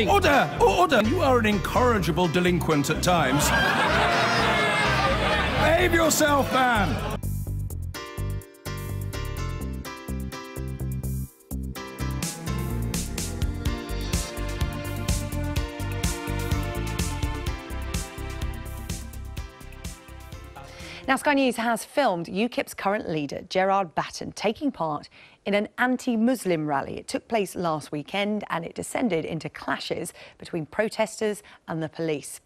Order! Order! You are an incorrigible delinquent at times. Behave yourself, man! Now, Sky News has filmed UKIP's current leader, Gerard Batten, taking part in an anti-Muslim rally. It took place last weekend and it descended into clashes between protesters and the police.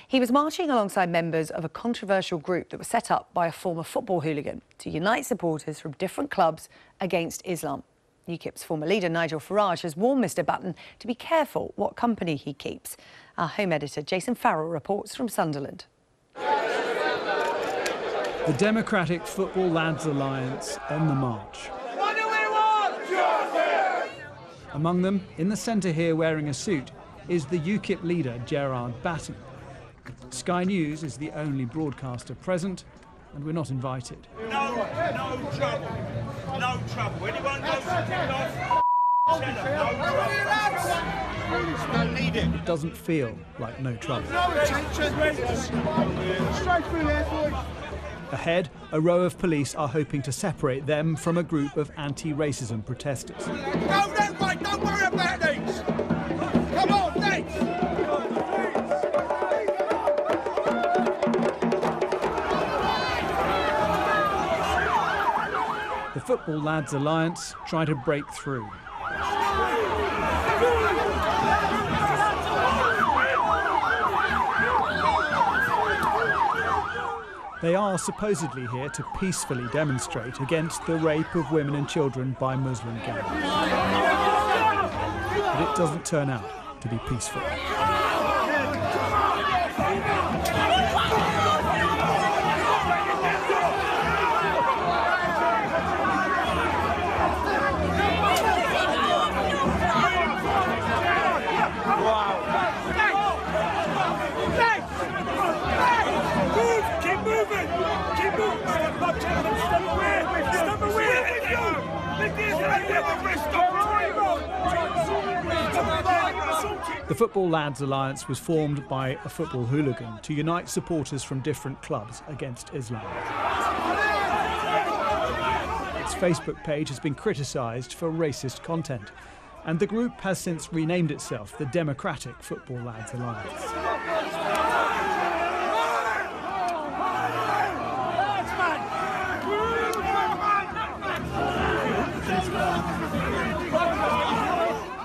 He was marching alongside members of a controversial group that was set up by a former football hooligan to unite supporters from different clubs against Islam. UKIP's former leader, Nigel Farage, has warned Mr Batten to be careful what company he keeps. Our home editor, Jason Farrell, reports from Sunderland. The Democratic Football Lads Alliance on the march. What do we want? Justice! Among them, in the centre here wearing a suit, is the UKIP leader Gerard Batten. Sky News is the only broadcaster present, and we're not invited. No trouble. No trouble. Anyone goes to kick off, no need it. It doesn't feel like no trouble. Straight through there, boys. Ahead, a row of police are hoping to separate them from a group of anti-racism protesters. No, mate, don't worry about these. Come on, thanks. The Football Lads Alliance try to break through. They are supposedly here to peacefully demonstrate against the rape of women and children by Muslim gangs. But it doesn't turn out to be peaceful. The Football Lads Alliance was formed by a football hooligan to unite supporters from different clubs against Islam. Its Facebook page has been criticised for racist content, and the group has since renamed itself the Democratic Football Lads Alliance.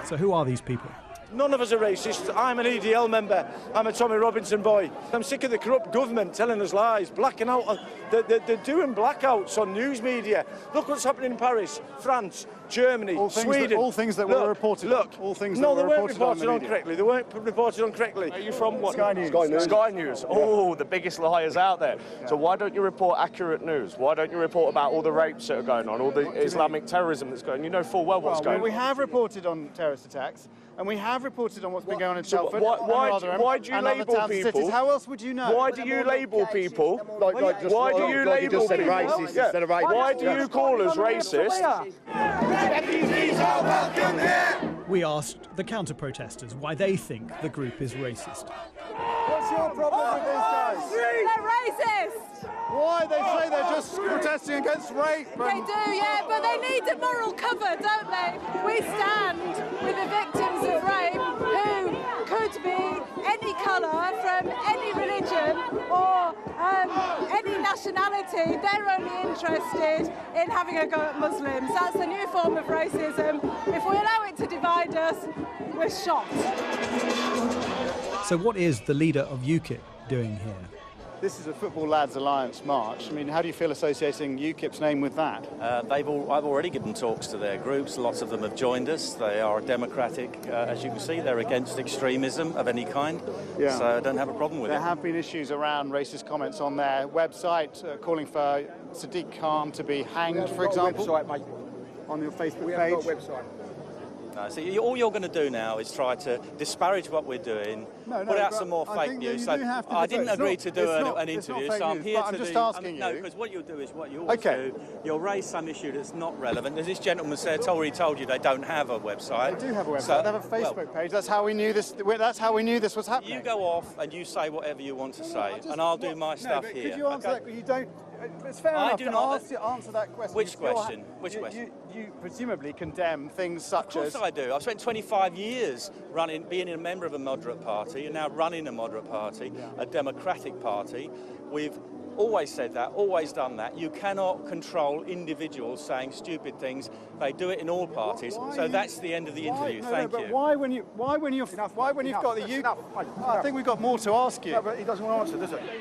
So who are these people? None of us are racist. I'm an EDL member. I'm a Tommy Robinson boy. I'm sick of the corrupt government telling us lies, blacking out. They're doing blackouts on news media. Look what's happening in Paris, France, Germany, Sweden. All things that were reported. Look, all things no, that they were weren't reported on correctly. They weren't reported on correctly. Are you from what? Sky News. Sky News. Oh, the biggest liars out there. Yeah. So why don't you report accurate news? Why don't you report about all the rapes that are going on, all the Islamic terrorism that's going on? You know full well what's going on. We have reported on terrorist attacks, and we have reported on what's been going on in Telford. Why do you label people? How else would you know? Why do you label people? Why do you label people? Racist instead of right? Why do you call us racist? We asked the counter-protesters why they think the group is racist. What's your problem with these guys? They're racist! Why? They say they're just protesting against rape. They do, yeah, but they need a moral cover, don't they? We stand with the victims of rape who could be any colour, from any religion or any nationality. They're only interested in having a go at Muslims. That's a new form of racism. If we allow it to divide us, we're shot. So what is the leader of UKIP doing here? This is a Football Lads Alliance march. I mean, how do you feel associating UKIP's name with that? I've already given talks to their groups. Lots of them have joined us. They are democratic, as you can see. They're against extremism of any kind. Yeah. So I don't have a problem with it. There have been issues around racist comments on their website, calling for Sadiq Khan to be hanged, for example. Website, mate. On your Facebook We page. have got a website. No, see, all you're going to do now is try to disparage what we're doing, put out some more fake news. So I didn't agree to do an interview, so I'm here to I'm just asking you. No, because what you'll do is what you always do. You'll raise some issue that's not relevant. As this gentleman said, already told you they don't have a website. They do have a website. They have a Facebook page. That's how we knew this. That's how we knew this was happening. You go off and you say whatever you want to say, and I'll do my stuff here. Could you answer that? You don't. It's fair enough to answer that question. Which question? Which question? You presumably condemn things such as... Of course I do. I've spent 25 years being a member of a moderate party and now running a moderate party, a democratic party. We've always said that, always done that. You cannot control individuals saying stupid things. They do it in all parties. So that's the end of the interview. Thank you. Why when you've got the UKIP? I think we've got more to ask you. No, but he doesn't want to answer, does he?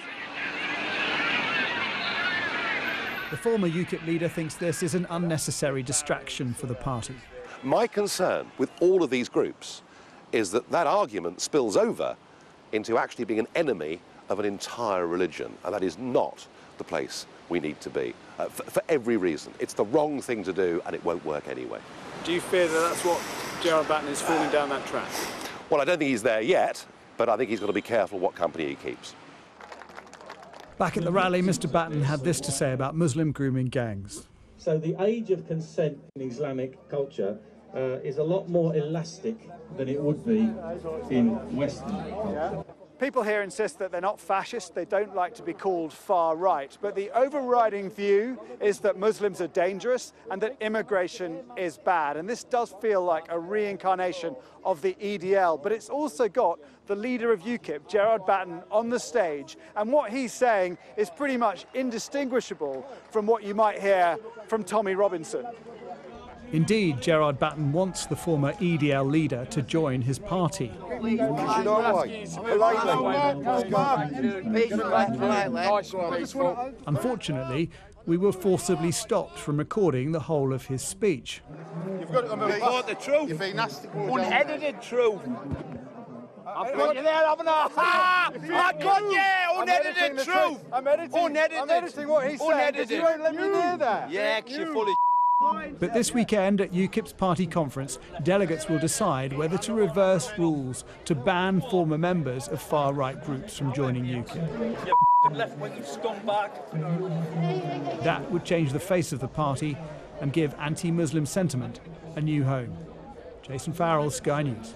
The former UKIP leader thinks this is an unnecessary distraction for the party. My concern with all of these groups is that that argument spills over into actually being an enemy of an entire religion, and that is not the place we need to be, for every reason. It's the wrong thing to do, and it won't work anyway. Do you fear that that's what Gerard Batten is falling down that track? Well, I don't think he's there yet, but I think he's got to be careful what company he keeps. Back at the rally, Mr. Batten had this to say about Muslim grooming gangs. So the age of consent in Islamic culture is a lot more elastic than it would be in Western culture. People here insist that they're not fascist, they don't like to be called far right, but the overriding view is that Muslims are dangerous and that immigration is bad. And this does feel like a reincarnation of the EDL, but it's also got the leader of UKIP, Gerard Batten, on the stage, and what he's saying is pretty much indistinguishable from what you might hear from Tommy Robinson. Indeed, Gerard Batten wants the former EDL leader to join his party. Unfortunately, we were forcibly stopped from recording the whole of his speech. You've got to report the truth. You're being nasty. Unedited truth. I've got you there, haven't I? I got you! Unedited truth! I'm editing what he's saying, because you won't let me near that. Yeah, because you're fully... But this weekend at UKIP's party conference, delegates will decide whether to reverse rules to ban former members of far-right groups from joining UKIP. You left-wing scumbag. That would change the face of the party and give anti-Muslim sentiment a new home. Jason Farrell, Sky News.